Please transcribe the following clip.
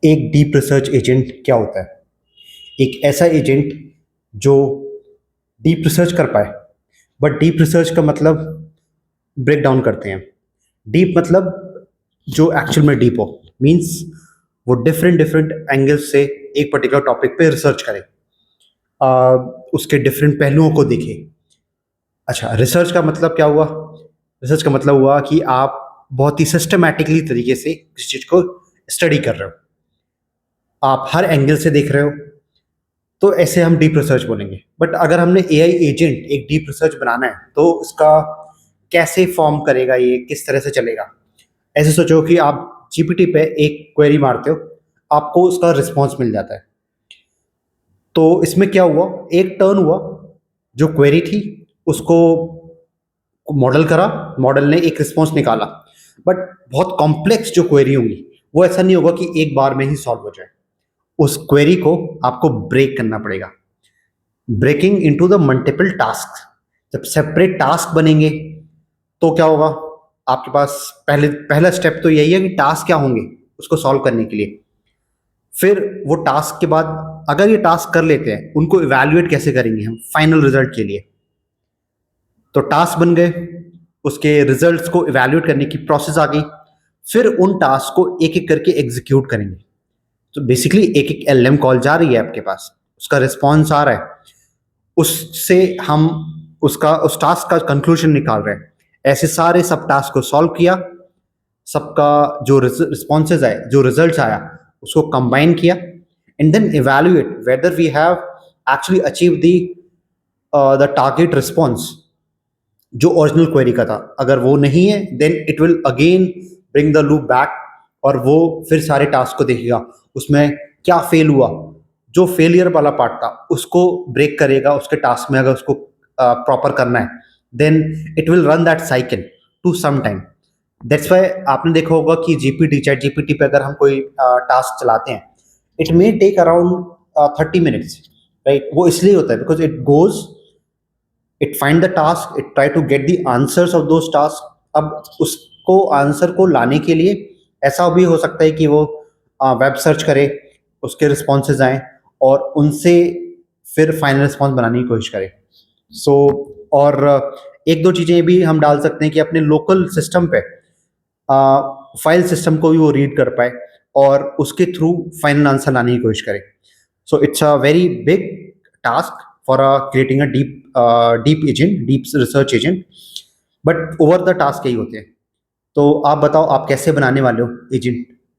एक deep research agent क्या होता है? एक ऐसा एजेंट जो डीप रिसर्च कर पाए। बट डीप रिसर्च का मतलब ब्रेक डाउन करते हैं। डीप मतलब जो एक्चुअल में डीप हो, मीन्स वो डिफरेंट डिफरेंट एंगल से एक पर्टिकुलर टॉपिक पे रिसर्च करे, उसके डिफरेंट पहलुओं को देखे। अच्छा, रिसर्च का मतलब क्या हुआ? रिसर्च का मतलब हुआ कि आप बहुत ही सिस्टमैटिकली तरीके से किसी चीज को स्टडी कर रहे हो, आप हर एंगल से देख रहे हो, तो ऐसे हम डीप रिसर्च बोलेंगे। बट अगर हमने एआई एजेंट एक डीप रिसर्च बनाना है तो उसका कैसे फॉर्म करेगा, ये किस तरह से चलेगा? ऐसे सोचो कि आप जीपीटी पे एक क्वेरी मारते हो, आपको उसका रिस्पॉन्स मिल जाता है। तो इसमें क्या हुआ, एक टर्न हुआ, जो क्वेरी थी उसको मॉडल करा, मॉडल ने एक रिस्पॉन्स निकाला। बट बहुत कॉम्प्लेक्स जो क्वेरी होंगी वो ऐसा नहीं होगा कि एक बार में ही सॉल्व हो जाए। उस क्वेरी को आपको ब्रेक करना पड़ेगा। Breaking into the multiple task. जब सेपरेट टास्क बनेंगे तो क्या होगा? आपके पास पहला स्टेप तो यही है कि टास्क क्या होंगे उसको सॉल्व करने के लिए। फिर वो टास्क के बाद अगर ये टास्क कर लेते हैं, उनको इवैल्यूएट कैसे करेंगे हम फाइनल रिजल्ट के लिए? तो टास्क बन गए, उसके रिजल्ट्स को इवैल्यूएट करने की प्रोसेस आ गई। फिर उन टास्क को एक एक करके एग्जीक्यूट करेंगे। तो बेसिकली एक एक एलएम कॉल जा रही है आपके पास, उसका रिस्पॉन्स आ रहा है, उससे हम उसका उस टास्क का कंक्लूजन निकाल रहे हैं। ऐसे सारे सब टास्क को सॉल्व किया, सबका जो रिस्पॉन्सेज आए, जो रिजल्ट्स आया, उसको कंबाइन किया and then evaluate whether we have actually achieve the target response जो ओरिजिनल क्वेरी का था। अगर वो नहीं है then it will again bring the loop back, और वो फिर सारे टास्क को देखेगा उसमें क्या फेल हुआ। जो फेलियर वाला पार्ट था उसको ब्रेक करेगा उसके टास्क में, अगर उसको प्रॉपर करना है then it will run that cycle to some time. That's why आपने देखा होगा कि जीपीटी, चैट जीपीटी पे अगर हम कोई टास्क चलाते हैं, it may take around 30 minutes, right? वो इसलिए होता है because it goes, it find the task, it try to get the answers of those task. अब उसको आंसर को लाने के लिए ऐसा भी हो सकता है कि वो वेब सर्च करे, उसके रिस्पॉन्सेज आए और उनसे फिर फाइनल रिस्पॉन्स बनाने की कोशिश करे। सो और एक दो चीज़ें भी हम डाल सकते हैं कि अपने लोकल सिस्टम पे फाइल सिस्टम को भी वो रीड कर पाए और उसके थ्रू फाइनल आंसर लाने की कोशिश करे। So it's a very big task for creating a deep agent, deep research agent, but over the task यही होते हैं। तो आप बताओ आप कैसे बनाने वाले हो एजेंट?